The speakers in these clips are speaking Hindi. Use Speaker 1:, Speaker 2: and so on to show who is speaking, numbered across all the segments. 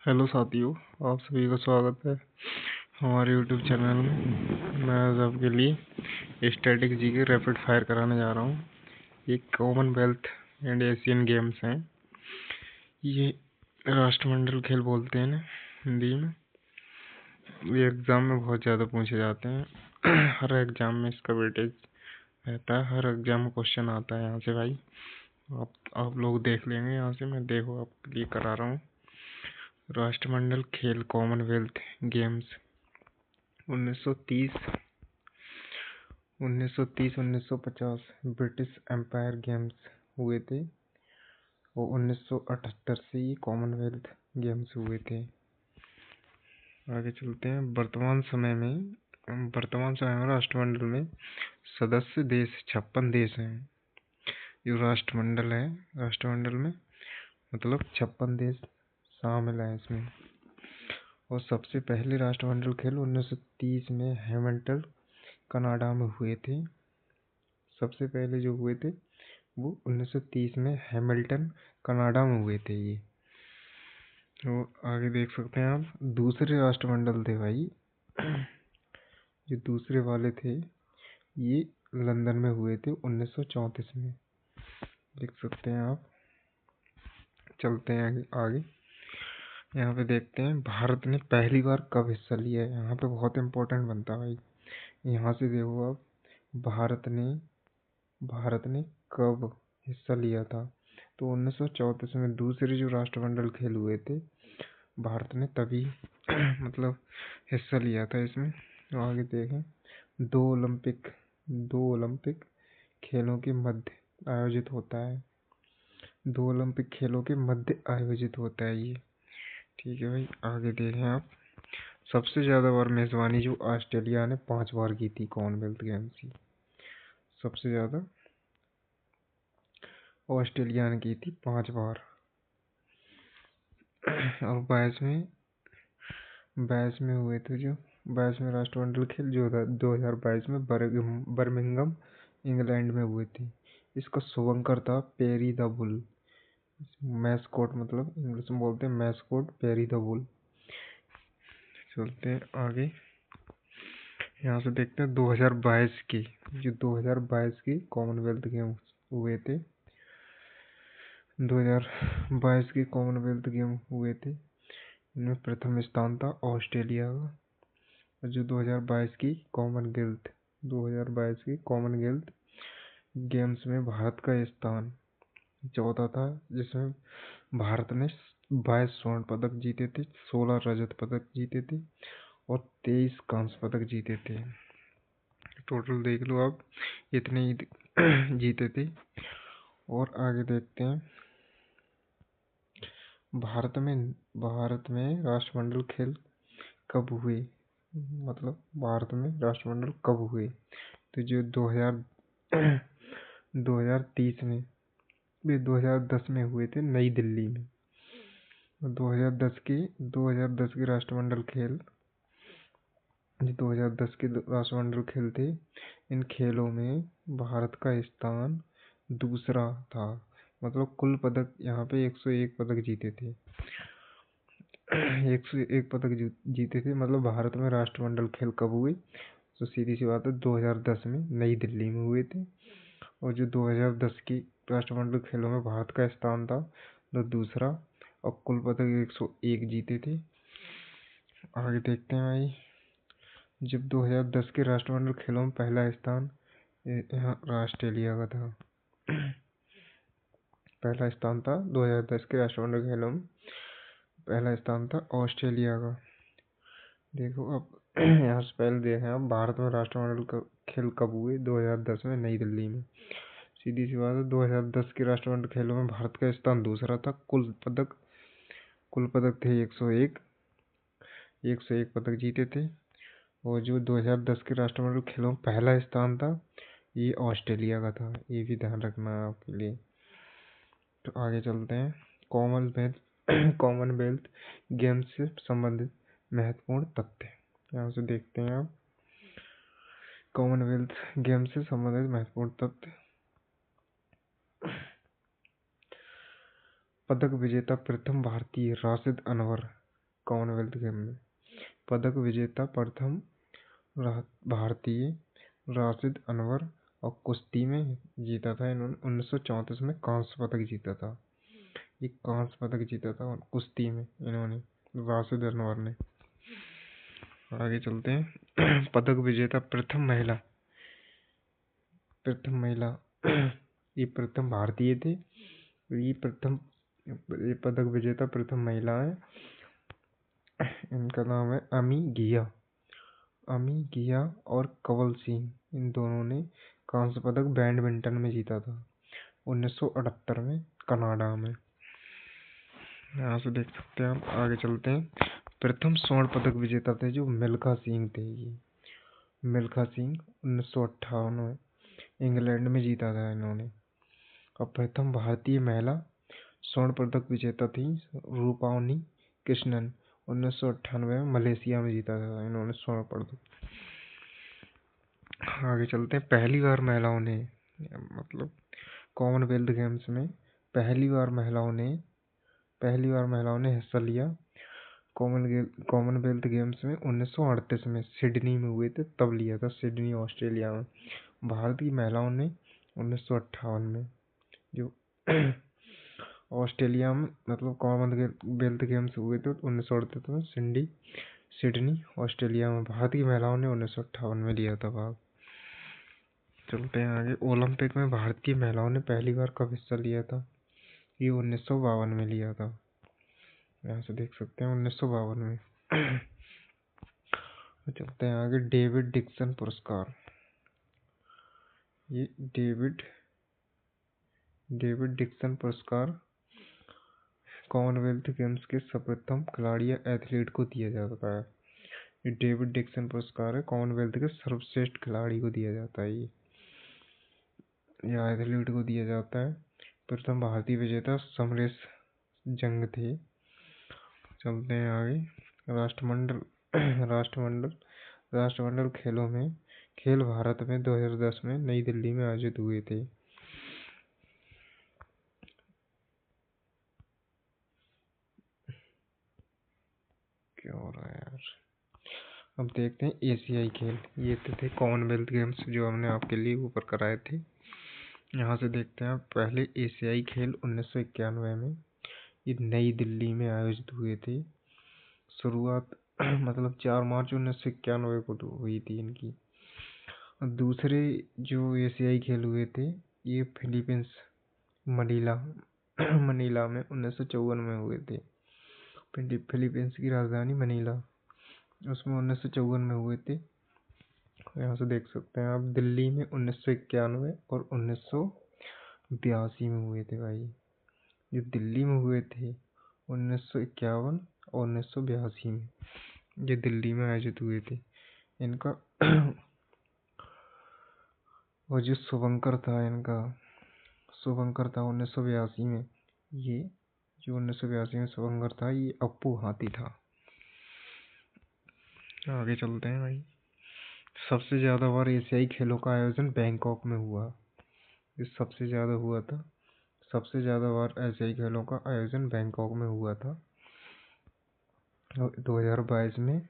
Speaker 1: हेलो साथियों, आप सभी का स्वागत है हमारे यूट्यूब चैनल में। मैं आज आपके लिए स्टैटिक जीके रैपिड फायर कराने जा रहा हूँ। ये कॉमनवेल्थ एंड एशियन गेम्स हैं। ये राष्ट्रमंडल खेल बोलते हैं ना हिंदी में। ये एग्ज़ाम में बहुत ज़्यादा पूछे जाते हैं। हर एग्ज़ाम में इसका वेटेज रहता है, हर एग्ज़ाम में क्वेश्चन आता है यहाँ से भाई। आप लोग देख लेंगे यहाँ से, मैं देखो आपके लिए करा रहा हूँ। राष्ट्रमंडल खेल Commonwealth Games 1930, 1950 British Empire Games हुए थे और 1978 से ये कॉमनवेल्थ गेम्स हुए थे। आगे चलते हैं। वर्तमान समय में राष्ट्रमंडल में सदस्य देश 56 देश हैं। जो राष्ट्रमंडल है, राष्ट्रमंडल में मतलब 56 देश शामिल हैं इसमें। और सबसे पहले राष्ट्रमंडल खेल 1930 में हैमिल्टन कनाडा में हुए थे। सबसे पहले जो हुए थे वो 1930 में हैमिल्टन कनाडा में हुए थे ये। तो आगे देख सकते हैं आप। दूसरे राष्ट्रमंडल थे भाई, जो दूसरे वाले थे ये लंदन में हुए थे 1934 में। देख सकते हैं आप। चलते हैं आगे। यहाँ पे देखते हैं भारत ने पहली बार कब हिस्सा लिया है। यहाँ पे बहुत इम्पोर्टेंट बनता है भाई। यहाँ से देखो आप, भारत ने कब हिस्सा लिया था। तो 1934 में दूसरे जो राष्ट्रमंडल खेल हुए थे, भारत ने तभी मतलब हिस्सा लिया था इसमें। तो आगे देखें। दो ओलंपिक खेलों के मध्य आयोजित होता है। 2 ओलंपिक खेलों के मध्य आयोजित होता है ये। ठीक है भाई, आगे देखें आप। सबसे ज़्यादा बार मेज़बानी जो ऑस्ट्रेलिया ने 5 बार की थी कॉमनवेल्थ गेम्स की। सबसे ज़्यादा ऑस्ट्रेलिया ने की थी 5 बार। और 22 में हुए थे जो 22 में राष्ट्रमंडल खेल जो था 2022 में बर्मिंघम इंग्लैंड में हुए थे। इसका शुभंकर था पेरी द बुल। मैस्कोट मतलब इंग्लिश में बोलते हैं मैस्कोट पेरी द बुल। चलते हैं आगे। यहाँ से देखते हैं 2022 की कॉमनवेल्थ गेम्स हुए थे। 2022 के कॉमनवेल्थ गेम हुए थे। इनमें प्रथम स्थान था ऑस्ट्रेलिया का। और जो 2022 की कॉमनवेल्थ गेम्स में भारत का स्थान 14 था, जिसमें भारत ने 22 स्वर्ण पदक जीते थे, 16 रजत पदक जीते थे और 23 कांस्य पदक जीते थे। टोटल देख लो आप, इतने ही जीते थे। और आगे देखते हैं। भारत में राष्ट्रमंडल खेल कब हुए, मतलब भारत में राष्ट्रमंडल कब हुए। तो जो 2030 में, 2010 में हुए थे नई दिल्ली में। 2010 के राष्ट्रमंडल खेल, जो 2010 के राष्ट्रमंडल खेल थे, इन खेलों में भारत का स्थान दूसरा था। मतलब कुल पदक यहाँ पे 101 पदक जीते थे। 101 पदक जीते थे। मतलब भारत में राष्ट्रमंडल खेल कब हुए, तो सीधी सी बात है 2010 में नई दिल्ली में हुए थे। और जो 2010 की राष्ट्रमंडल खेलों में भारत का स्थान था तो दूसरा, और कुल पदक 101 जीते थे। आगे देखते हैं भाई। जब 2010 के राष्ट्रमंडल खेलों में पहला स्थान यहाँ ऑस्ट्रेलिया का था। पहला स्थान था 2010 के राष्ट्रमंडल खेलों में, पहला स्थान था ऑस्ट्रेलिया का। देखो अब यहाँ से पहले देखें आप, भारत में राष्ट्रमंडल खेल कब हुए, 2010 में नई दिल्ली में। सीधी सी बात है 2010 के राष्ट्रमंडल खेलों में भारत का स्थान दूसरा था। कुल पदक थे 101 पदक जीते थे। और जो 2010 के राष्ट्रमंडल खेलों में पहला स्थान था ये ऑस्ट्रेलिया का था। ये भी ध्यान रखना है आपके लिए। तो आगे चलते हैं। कॉमनवेल्थ गेम्स से संबंधित महत्वपूर्ण तथ्य यहाँ से देखते हैं आप। कॉमनवेल्थ गेम्स से संबंधित महत्वपूर्ण तथ्य। पदक विजेता प्रथम भारतीय राशिद अनवर कॉमनवेल्थ गेम में। पदक विजेता प्रथम भारतीय राशिद अनवर, और कुश्ती में जीता था इन्होंने 1934 में कांस्य पदक जीता था। ये कांस्य पदक जीता था कुश्ती में इन्होंने, राशिद अनवर ने। आगे चलते हैं। पदक विजेता प्रथम महिला ये प्रथम भारतीय थे। ये पदक विजेता प्रथम महिला है। इनका नाम है अमी गिया और कंवल सिंह। इन दोनों ने कांस्य पदक बैडमिंटन में जीता था 1978 में कनाडा में। यहाँ से देख सकते हैं आप। आगे चलते हैं। प्रथम स्वर्ण पदक विजेता थे जो मिल्खा सिंह थे। ये मिल्खा सिंह 1958 में इंग्लैंड में जीता था इन्होंने। और प्रथम भारतीय महिला स्वर्ण पदक विजेता थी रूपावनी कृष्णन, 1998 में मलेशिया में जीता था इन्होंने स्वर्ण पदक। आगे चलते हैं। पहली बार महिलाओं ने, मतलब कॉमनवेल्थ गेम्स में पहली बार महिलाओं ने हिस्सा लिया। कॉमनवेल्थ गेम्स में 1938 में सिडनी में हुए थे, तब लिया था, सिडनी ऑस्ट्रेलिया में। भारत की महिलाओं ने 1958 में, जो ऑस्ट्रेलिया में, मतलब कॉमनवेल्थ गेम्स हुए थे 1938 में सिडनी ऑस्ट्रेलिया में। भारत की महिलाओं ने 1958 में लिया था भाग। चलते हैं आगे। ओलंपिक में भारतीय महिलाओं ने पहली बार कब हिस्सा लिया था? ये 1952 में लिया था। यहाँ से देख सकते हैं 1952 में। चलते हैं आगे। डेविड डिक्सन पुरस्कार। ये डेविड डिक्सन पुरस्कार कॉमनवेल्थ गेम्स के सर्वप्रथम खिलाड़ी या एथलीट को दिया जाता है। ये डेविड डिक्सन पुरस्कार है, कॉमनवेल्थ के सर्वश्रेष्ठ खिलाड़ी को दिया जाता है या एथलीट को दिया जाता है। प्रथम भारतीय विजेता समरेश जंग थे। चलते हैं आगे। राष्ट्रमंडल खेल भारत में 2010 में नई दिल्ली में आयोजित हुए थे। क्या हो रहा है यार? अब देखते हैं एशियाई खेल। ये तो थे कॉमनवेल्थ गेम्स जो हमने आपके लिए ऊपर कराए थे। यहाँ से देखते हैं आप। पहले एशियाई खेल 1991 में ये नई दिल्ली में आयोजित हुए थे। शुरुआत मतलब 4 मार्च 1991 को हुई थी इनकी। दूसरे जो एशियाई खेल हुए थे ये फिलीपींस मनीला में 1954 में हुए थे। फिलीपींस की राजधानी मनीला, उसमें 1954 में हुए थे। यहाँ से देख सकते हैं आप। दिल्ली में 1991 और 1982 में हुए थे भाई। जो दिल्ली में हुए थे 1951 और 1982 में, ये दिल्ली में आयोजित हुए थे। इनका और जो शुभंकर था 1982 में। ये जो 1982 में शुभंकर था, ये अप्पू हाथी था। आगे चलते हैं भाई। सबसे ज़्यादा बार एशियाई खेलों का आयोजन बैंकॉक में हुआ। ये सबसे ज़्यादा बार एशियाई खेलों का आयोजन बैंकॉक में हुआ था। 2022 में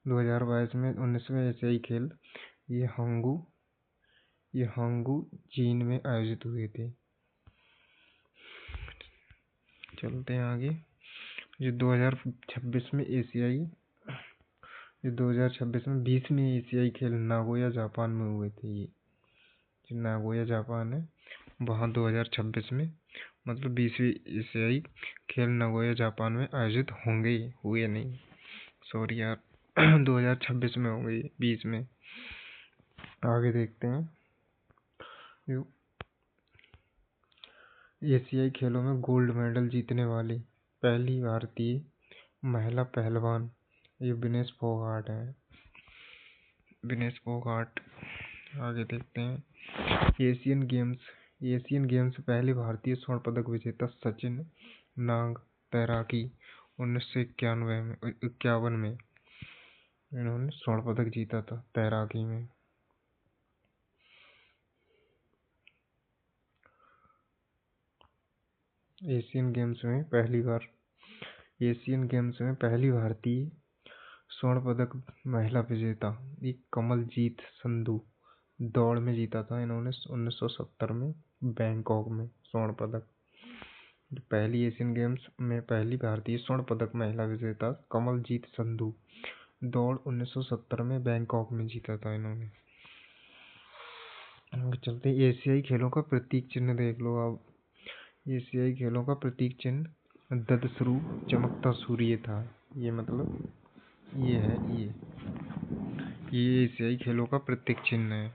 Speaker 1: 19वें एशियाई खेल ये हांगू चीन में आयोजित हुए थे। चलते हैं आगे। ये 2026 में 20वें एशियाई खेल नागोया जापान में हुए थे। ये जो नागोया जापान है, वहाँ 2026 में, मतलब 20वीं एशियाई खेल नागोया जापान में आयोजित हुए नहीं, सॉरी यार 2026 में होंगे, 20 में। आगे देखते हैं। एशियाई खेलों में गोल्ड मेडल जीतने वाली पहली भारतीय महिला पहलवान ये विनेश फोगाट है। आगे देखते हैं। एशियन गेम्स पहले भारतीय स्वर्ण पदक विजेता सचिन नाग तैराकी 1951 में इन्होंने स्वर्ण पदक जीता था तैराकी में। एशियन गेम्स में पहली बार एशियन गेम्स में पहली भारतीय स्वर्ण पदक महिला विजेता एक कमलजीत संधू, दौड़ में जीता था इन्होंने 1970 में बैंकॉक में स्वर्ण पदक। पहली एशियन गेम्स में पहली भारतीय स्वर्ण पदक महिला विजेता कमलजीत संधू, दौड़ 1970 में बैंकॉक में जीता था इन्होंने। चलते एशियाई खेलों का प्रतीक चिन्ह देख लो आप। एशियाई खेलों का प्रतीक चिन्ह ददसरू चमकता सूर्य था। ये मतलब ये है, ये एशियाई खेलों का प्रतीक चिन्ह है।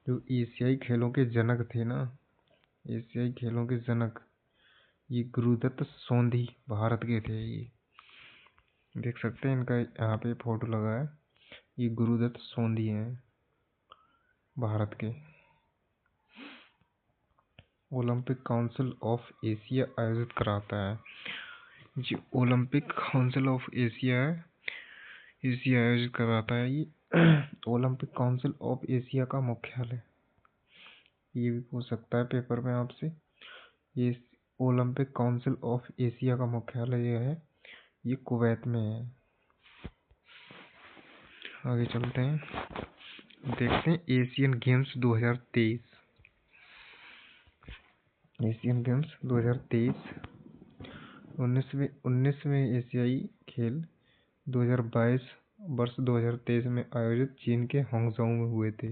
Speaker 1: जो एशियाई खेलों के जनक थे ना, एशियाई खेलों के जनक ये गुरुदत्त सोंधी भारत के थे। ये देख सकते हैं, इनका यहाँ पे फोटो लगा है। ये गुरुदत्त सोंधी हैं भारत के। ओलंपिक काउंसिल ऑफ एशिया आयोजित कराता है। जो ओलंपिक काउंसिल ऑफ एशिया है, एशिया आयोजित कराता है। ये ओलंपिक काउंसिल ऑफ एशिया का मुख्यालय, ये भी पूछ सकता है पेपर में आपसे। ये ओलंपिक काउंसिल ऑफ एशिया का मुख्यालय ये है, ये कुवैत में है। आगे चलते हैं, देखते हैं एशियन गेम्स 2023। एशियन गेम्स 2023 19वें एशियाई खेल 2022 वर्ष 2023 में आयोजित चीन के हांगझोउ में हुए थे।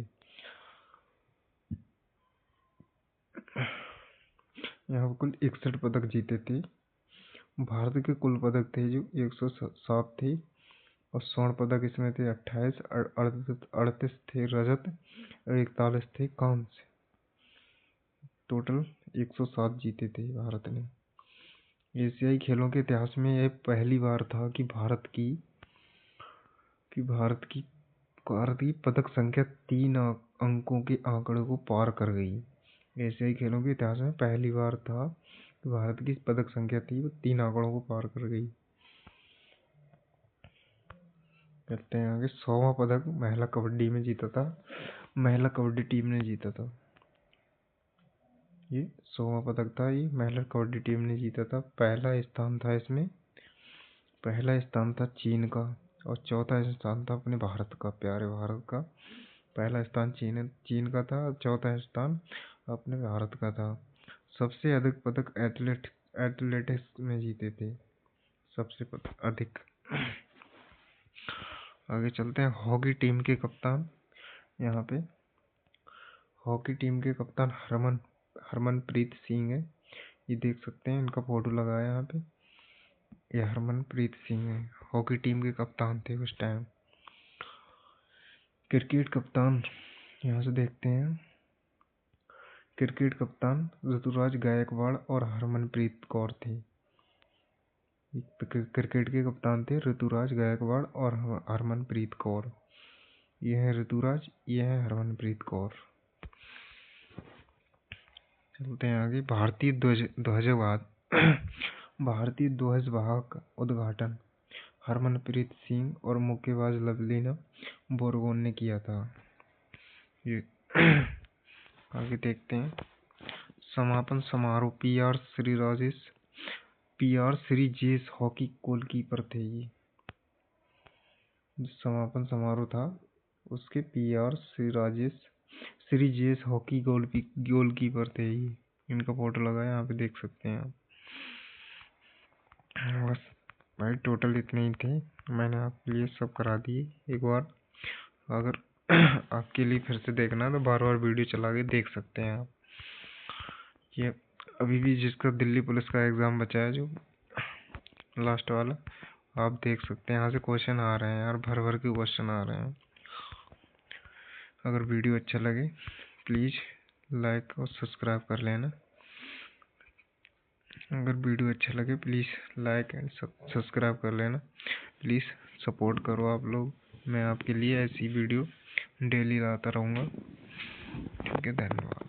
Speaker 1: यहाँ कुल 61 पदक जीते थे। भारत के कुल पदक थे जो 107 थे, और स्वर्ण पदक इसमें थे 28, 38 थे रजत और 41 थे कांस्य। टोटल 107 जीते थे भारत ने। एशियाई खेलों के इतिहास में यह पहली बार था कि भारत की पदक संख्या 3 अंकों के आंकड़े को पार कर गई। एशियाई खेलों के इतिहास में पहली बार था कि भारत की पदक संख्या थी वो 3 आंकड़ों को पार कर गई। करते हैं आगे। 100वां पदक महिला कबड्डी में जीता था, महिला कबड्डी टीम ने जीता था। ये 100वां पदक था, ये महिला कबड्डी टीम ने जीता था। पहला स्थान था इसमें, पहला स्थान था चीन का, और चौथा स्थान था अपने भारत का, प्यारे भारत का। पहला स्थान चीन का था, और चौथा स्थान अपने भारत का था। सबसे अधिक पदक एथलेटिक्स में जीते थे, सबसे अधिक। आगे चलते हैं। हॉकी टीम के कप्तान, यहाँ पे हॉकी टीम के कप्तान हरमनप्रीत सिंह है। ये देख सकते हैं, इनका फोटो लगा है यहाँ पे। ये हरमनप्रीत सिंह है, हॉकी टीम के कप्तान थे उस टाइम। क्रिकेट कप्तान यहाँ से देखते हैं। क्रिकेट कप्तान ऋतुराज गायकवाड़ और हरमनप्रीत कौर थे। क्रिकेट के कप्तान थे ऋतुराज गायकवाड़ और हरमनप्रीत कौर। ये है ऋतुराज, ये है हरमनप्रीत कौर। चलते हैं आगे। भारतीय ध्वजवाद भारतीय ध्वजवाहक का उद्घाटन हरमनप्रीत सिंह और मुक्केबाज लवलीना बोरगोन ने किया था। ये आगे देखते हैं। समापन समारोह पीआर श्रीजेश हॉकी गोलकीपर थे। ये समापन समारोह था उसके पीआर श्रीजेश हॉकी गोलकीपर थे। ये इनका फोटो लगा है, यहाँ पे देख सकते हैं आप। बस भाई टोटल इतने ही थे, मैंने आपके लिए सब करा दिए एक बार। अगर आपके लिए फिर से देखना है तो बार बार वीडियो चला के देख सकते हैं आप। ये अभी भी जिसका दिल्ली पुलिस का एग्ज़ाम बचा है जो लास्ट वाला, आप देख सकते हैं। यहाँ से क्वेश्चन आ रहे हैं यार, भर भर के क्वेश्चन आ रहे हैं। अगर वीडियो अच्छा लगे प्लीज़ लाइक और सब्सक्राइब कर लेना। अगर वीडियो अच्छा लगे प्लीज़ लाइक एंड सब्सक्राइब कर लेना। प्लीज़ सपोर्ट करो आप लोग। मैं आपके लिए ऐसी वीडियो डेली लाता रहूँगा। ठीक है, धन्यवाद।